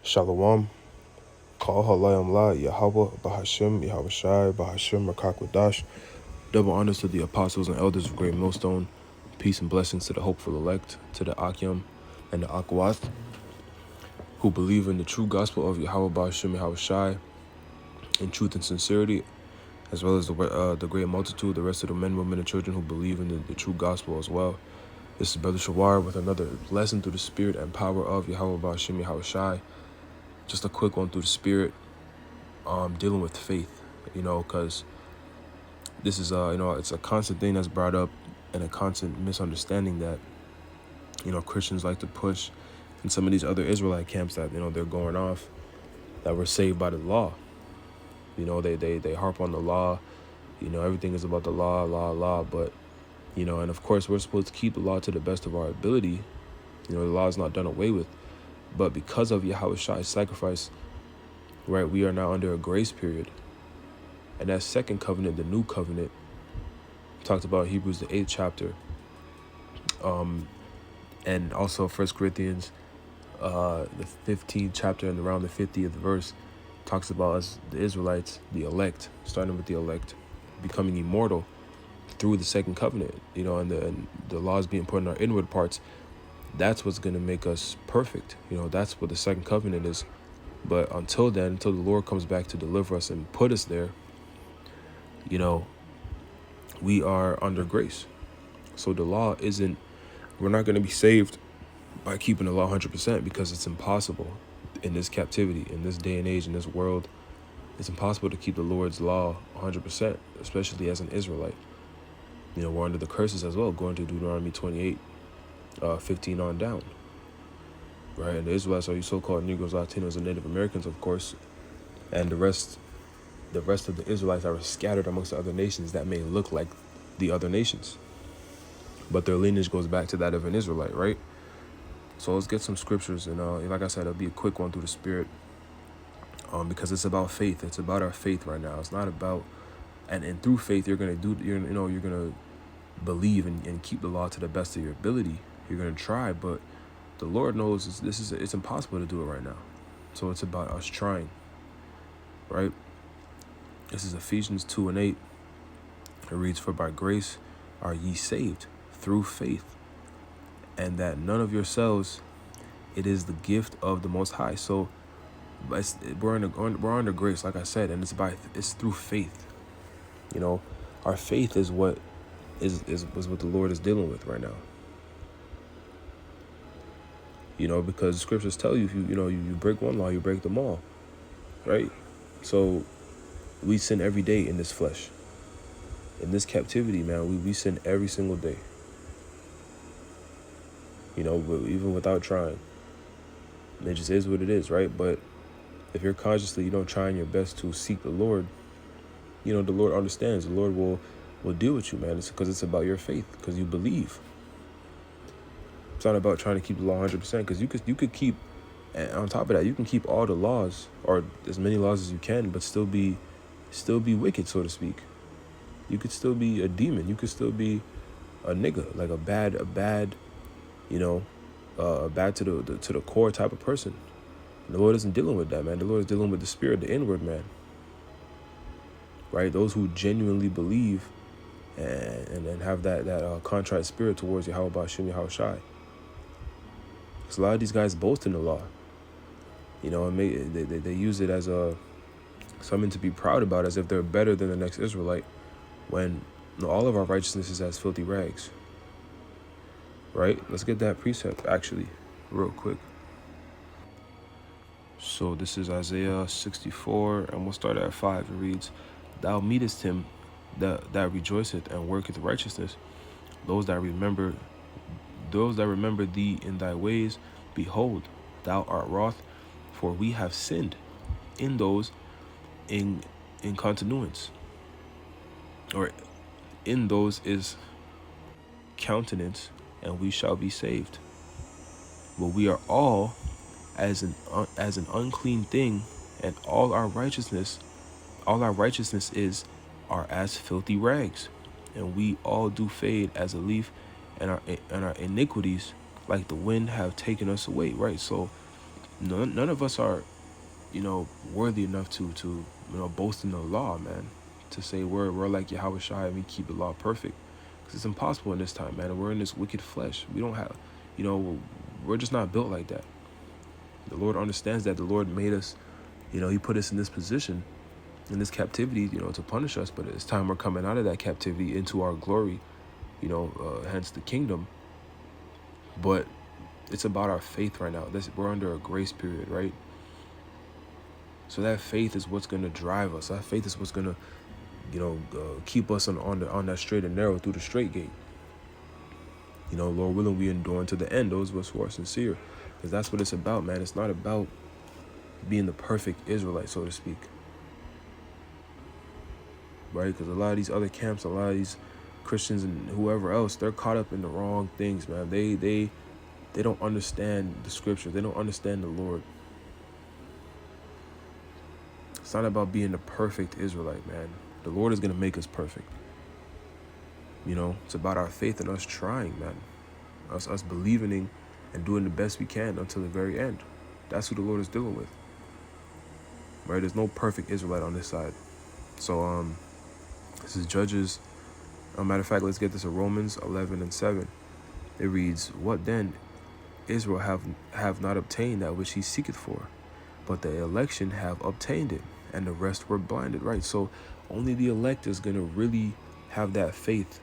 Shalom. Kal halayam la Yahweh Bahashim Yahweh Shai Bahashim Rakakwadash. Double honors to the apostles and elders of Great Millstone. Peace and blessings to the hopeful elect, to the Akyam and the Akwath, who believe in the true gospel of Yahweh Bahashim Yahweh Shai in truth and sincerity, as well as the great multitude, the rest of the men, women, and children who believe in the true gospel as well. This is Brother Shawar with another lesson through the spirit and power of Yahweh Bahashim Yahweh Shai. Just a quick one through the spirit, dealing with faith, because this is, it's a constant thing that's brought up and a constant misunderstanding that, Christians like to push in some of these other Israelite camps that, they're going off, that were saved by the law. They harp on the law, everything is about the law, but, and of course we're supposed to keep the law to the best of our ability. The law is not done away with. But because of Yahweh Shai's sacrifice, right, we are now under a grace period. And that second covenant, the new covenant, talked about Hebrews, the 8th chapter. And also 1 Corinthians, the 15th chapter and around the 50th verse, talks about us, the Israelites, the elect, starting with the elect, becoming immortal through the second covenant, and the laws being put in our inward parts. That's what's going to make us perfect. That's what the second covenant is. But until then, until the Lord comes back to deliver us and put us there, we are under grace. So the law isn't, we're not going to be saved by keeping the law 100% because it's impossible in this captivity, in this day and age, in this world. It's impossible to keep the Lord's law 100%, especially as an Israelite. We're under the curses as well, going to Deuteronomy 28. 15 on down, right? And the Israelites are you so-called Negros, Latinos, and Native Americans, of course, and the rest of the Israelites are scattered amongst the other nations that may look like the other nations, but their lineage goes back to that of an Israelite, right? So let's get some scriptures, and like I said, it'll be a quick one through the spirit, because it's about faith. It's about our faith right now. It's not about, and through faith, you're gonna believe and keep the law to the best of your ability. You're going to try, but the Lord knows it's impossible to do it right now. So it's about us trying, right? This is Ephesians 2:8. It reads, "For by grace are ye saved through faith, and that none of yourselves, it is the gift of the Most High." So we're under grace, like I said, and it's through faith. Our faith is what is what the Lord is dealing with right now. Because the scriptures tell you, if you break one law, you break them all, right? So we sin every day in this flesh. In this captivity, man, we sin every single day. Even without trying. It just is what it is, right? But if you're consciously, trying your best to seek the Lord, the Lord understands. The Lord will deal with you, man. It's because it's about your faith, because you believe. It's not about trying to keep the law 100%, because you could keep, and on top of that, you can keep all the laws, or as many laws as you can, but still be wicked, so to speak. You could still be a demon. You could still be a nigga, like a bad, bad to the core type of person. And the Lord isn't dealing with that, man. The Lord is dealing with the spirit, the inward man, right? Those who genuinely believe and have that contrite spirit towards Yahweh Bashim Yahweh Shai. Because a lot of these guys boast in the law, and they use it as something to be proud about, as if they're better than the next Israelite, when all of our righteousness is as filthy rags, right? Let's get that precept actually real quick. So this is Isaiah 64, and we'll start at 5. It reads, "Thou meetest him that rejoiceth and worketh righteousness, those that remember thee in thy ways. Behold, thou art wroth, for we have sinned in those in continuance," or "in those is countenance, and we shall be saved. But we are all as an unclean thing, and all our righteousness are as filthy rags, and we all do fade as a leaf, and our iniquities like the wind have taken us away," right? So None of us are, worthy enough to boast in the law, man. To say we're like Yahweh Shai and we keep the law perfect. Because it's impossible in this time, man. We're in this wicked flesh. We don't have, we're just not built like that. The Lord understands that. The Lord made us, he put us in this position, in this captivity, to punish us. But it's time we're coming out of that captivity into our glory, hence the kingdom. But it's about our faith right now. We're under a grace period, right? So that faith is what's going to drive us. That faith is what's going to, keep us on that straight and narrow through the straight gate. Lord willing, we endure unto the end, those of us who are sincere. Because that's what it's about, man. It's not about being the perfect Israelite, so to speak. Right? Because a lot of these other camps, a lot of these Christians and whoever else, they're caught up in the wrong things, man. They don't understand the scripture. They don't understand the Lord. It's not about being the perfect Israelite, man. The Lord is going to make us perfect. It's about our faith and us trying, man. Us believing and doing the best we can until the very end. That's who the Lord is dealing with. Right? There's no perfect Israelite on this side. So, this is Judges. Matter of fact, let's get this in Romans 11:7. It reads, "What then? Israel have not obtained that which he seeketh for, but the election have obtained it, and the rest were blinded." Right? So only the elect is going to really have that faith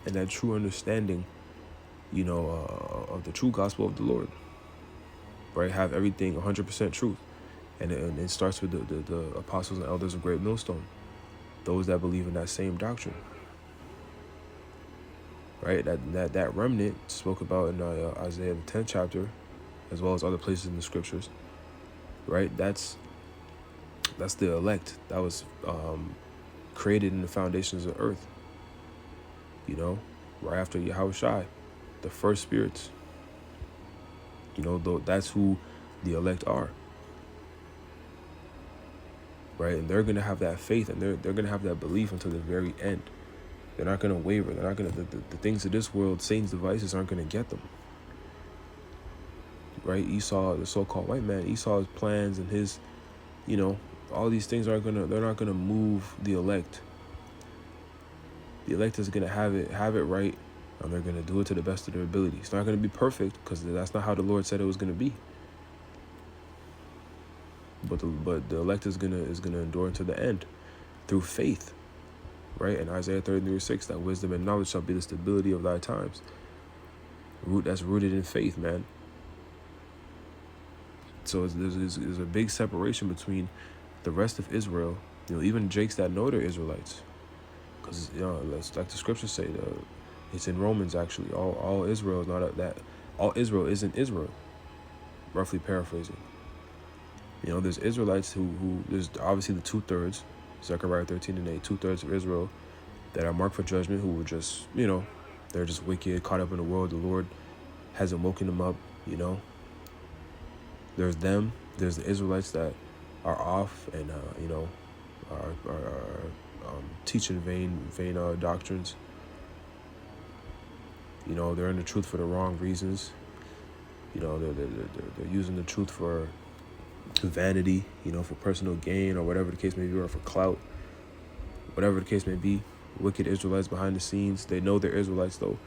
and that true understanding, of the true gospel of the Lord. Right? Have everything 100% truth. And it starts with the apostles and elders of Great Millstone, those that believe in that same doctrine. Right? That remnant spoke about in Isaiah the 10th chapter, as well as other places in the scriptures. Right? That's the elect that was created in the foundations of earth. Right after Yahweh Shai, the first spirits. That's who the elect are. Right? And they're going to have that faith, and they're going to have that belief until the very end. They're not going to waver. They're not going to, the things of this world, Satan's devices aren't going to get them. Right? Esau, the so-called white man, Esau's plans and his, all these things they're not going to move the elect. The elect is going to have it right, and they're going to do it to the best of their ability. It's not going to be perfect, because that's not how the Lord said it was going to be. But the elect is gonna endure to the end through faith. Right? In Isaiah 33:6, that wisdom and knowledge shall be the stability of thy times. That's rooted in faith, man. So there's a big separation between the rest of Israel, even Jakes that know they're Israelites. Because, like the scriptures say, it's in Romans actually, all Israel is not that, all Israel isn't Israel, roughly paraphrasing. There's Israelites who there's obviously the 2/3, Zechariah 13:8, 2/3 of Israel that are marked for judgment, who were just, they're just wicked, caught up in the world. The Lord hasn't woken them up, There's them. There's the Israelites that are off and, are teaching vain doctrines. They're in the truth for the wrong reasons. They're using the truth for vanity, for personal gain, or whatever the case may be, or for clout, whatever the case may be. Wicked Israelites behind the scenes. They know they're Israelites though,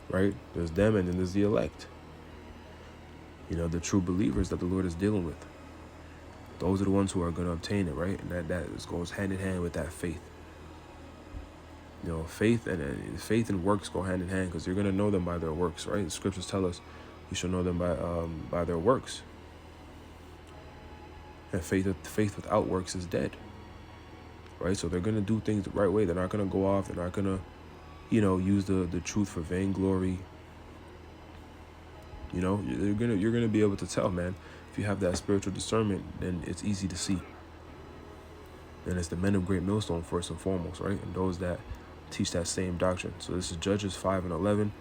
right? There's them, and then there's the elect. The true believers that the Lord is dealing with. Those are the ones who are going to obtain it, right? And that goes hand in hand with that faith. Faith and works go hand in hand, because you're going to know them by their works, right? The scriptures tell us you shall know them by their works. And faith without works is dead. Right? So they're going to do things the right way. They're not going to go off. They're not going to, use the truth for vainglory. You're going to be able to tell, man. If you have that spiritual discernment, then it's easy to see. And it's the men of Great Millstone first and foremost, right? And those that teach that same doctrine. So this is Judges 5:11.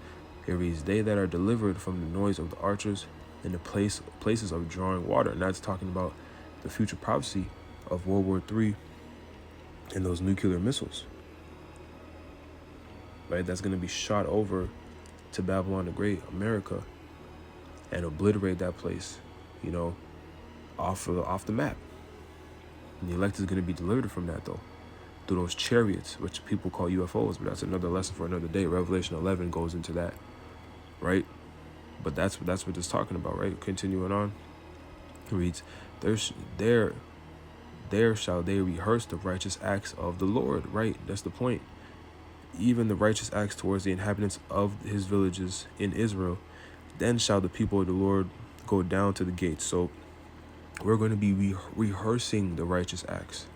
It reads, "They that are delivered from the noise of the archers in the places of drawing water." And that's talking about the future prophecy of World War III and those nuclear missiles. Right? That's going to be shot over to Babylon the Great, America, and obliterate that place you know, off the map. And the elect is going to be delivered from that, though, through those chariots, which people call UFOs, but that's another lesson for another day. Revelation 11 goes into that, right? But that's what it's talking about, right? Continuing on, it reads, there shall they rehearse the righteous acts of the Lord, right? That's the point. Even the righteous acts towards the inhabitants of his villages in Israel. Then shall the people of the Lord go down to the gates. So we're going to be rehearsing the righteous acts,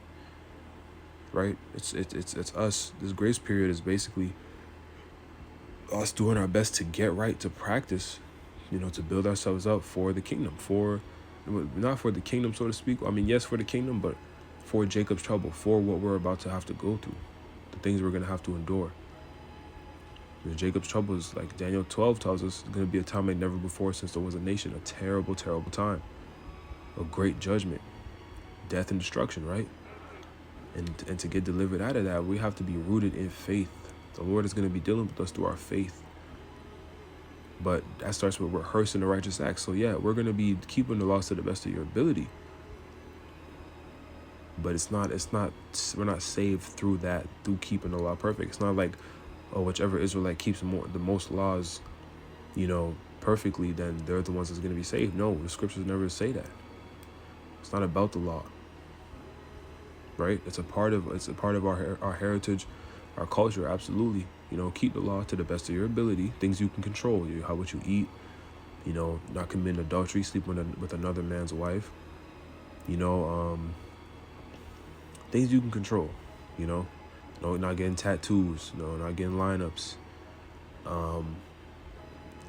right? It's us. This grace period is basically us doing our best to get right, to practice, you know, to build ourselves up for the kingdom, not for the kingdom, so to speak. I mean, yes, for the kingdom, but for Jacob's trouble, for what we're about to have to go through, the things we're going to have to endure. And Jacob's trouble is, like Daniel 12 tells us, it's going to be a time like never before since there was a nation, a terrible, terrible time, a great judgment, death and destruction, right? And to get delivered out of that, we have to be rooted in faith. The Lord is going to be dealing with us through our faith. But that starts with rehearsing the righteous acts. So yeah, we're going to be keeping the laws to the best of your ability. But we're not saved through that, through keeping the law perfect. It's not like, oh, whichever Israelite keeps the most laws, you know, perfectly, then they're the ones that's going to be saved. No, the scriptures never say that. It's not about the law, right? It's a part of our heritage, our culture. Absolutely, you know, keep the law to the best of your ability. Things you can control, what you eat, you know, not committing adultery, sleeping with another man's wife, you know, things you can control, you know, no, not getting tattoos, no, not getting lineups,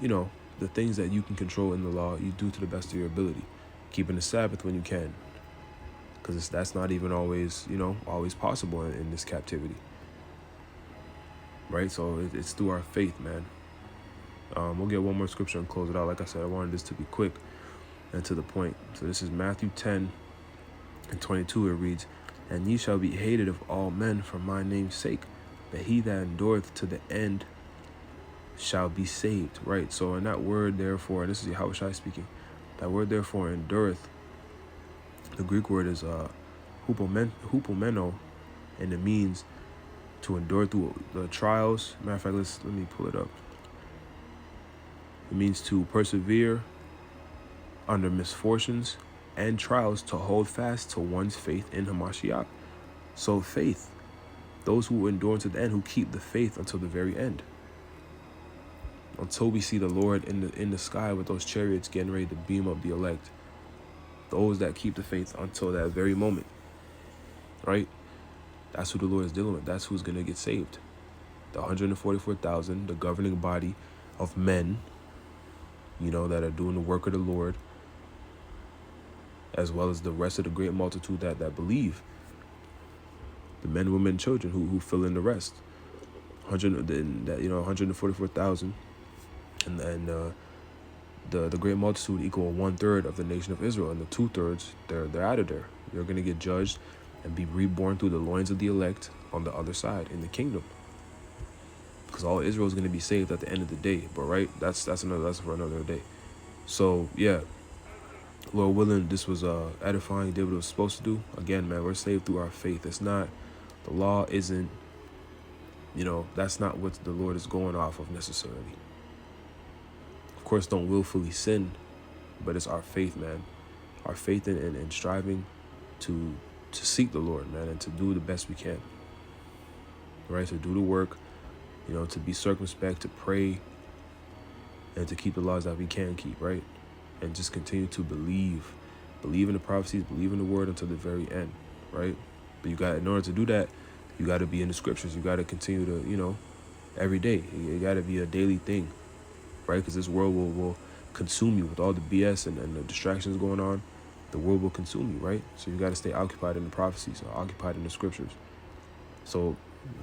you know, the things that you can control in the law, you do to the best of your ability. Keeping the Sabbath when you can, because that's not even always, you know, always possible in this captivity, right? So it's through our faith, man. We'll get one more scripture and close it out. Like I said, I wanted this to be quick and to the point. So this is Matthew 10:22. It reads, "And ye shall be hated of all men for my name's sake, but he that endureth to the end shall be saved," right? So in that word, therefore, and this is Yahushua speaking, that word, therefore, endureth, the Greek word is hupomeno, and it means to endure through the trials. Matter of fact, let me pull it up. It means to persevere under misfortunes and trials, to hold fast to one's faith in Hamashiach. So faith, those who endure to the end, who keep the faith until the very end, until we see the Lord in the sky with those chariots getting ready to beam up the elect. Those that keep the faith until that very moment, right? That's who the Lord is dealing with. That's who's going to get saved. The 144,000, the governing body of men, you know, that are doing the work of the Lord, as well as the rest of the great multitude that believe. The men, women, and children who fill in the rest. 144,000. And the great multitude equal 1/3 of the nation of Israel, and the 2/3 they're out of there. They're going to get judged and be reborn through the loins of the elect on the other side in the kingdom, because all Israel is going to be saved at the end of the day. But right, that's for another day. So yeah, Lord willing, this was edifying. Did what it was supposed to do. Again, man, we're saved through our faith. It's not, the law isn't, you know, that's not what the Lord is going off of necessarily. Of course, don't willfully sin, but it's our faith, man. Our faith in striving to seek the Lord, man, and to do the best we can. Right? To do the work, you know, to be circumspect, to pray, and to keep the laws that we can keep, right? And just continue to believe in the prophecies, believe in the word until the very end, right? But in order to do that, you got to be in the scriptures. You got to continue to, you know, every day. It got to be a daily thing. Right, because this world will consume you with all the BS and the distractions going on. The world will consume you, right? So you got to stay occupied in the prophecies, or occupied in the scriptures. So,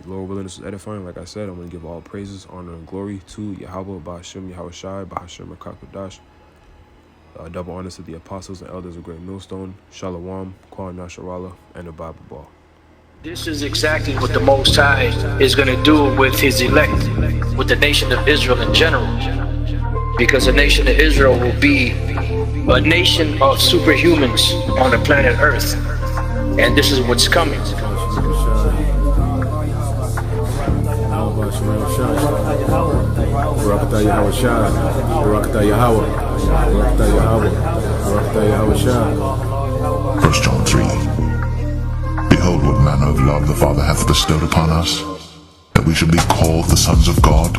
Lord willing, this is edifying. Like I said, I'm going to give all praises, honor, and glory to Yahweh, Bahashim, Yahushai, Bahashim, Makakwadash. Double honors to the apostles and elders of Great Millstone, Shalom, Kwan, Yasharala, and the Bible Ball. This is exactly what the Most High is going to do with his elect, with the nation of Israel in general. Because the nation of Israel will be a nation of superhumans on the planet Earth. And this is what's coming. First John 3. Behold, what manner of love the Father hath bestowed upon us, that we should be called the sons of God.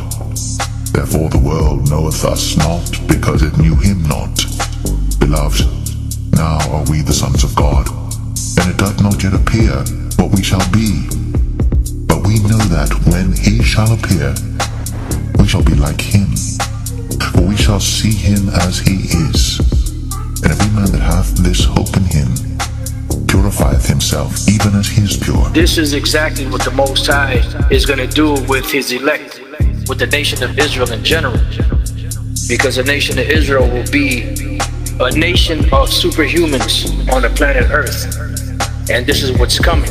Therefore the world knoweth us not, because it knew him not. Beloved, now are we the sons of God, and it doth not yet appear what we shall be. But we know that when he shall appear, we shall be like him, for we shall see him as he is. And every man that hath this hope in him purifieth himself, even as he is pure. This is exactly what the Most High is going to do with his elect, with the nation of Israel in general. Because the nation of Israel will be a nation of superhumans on the planet Earth. And this is what's coming.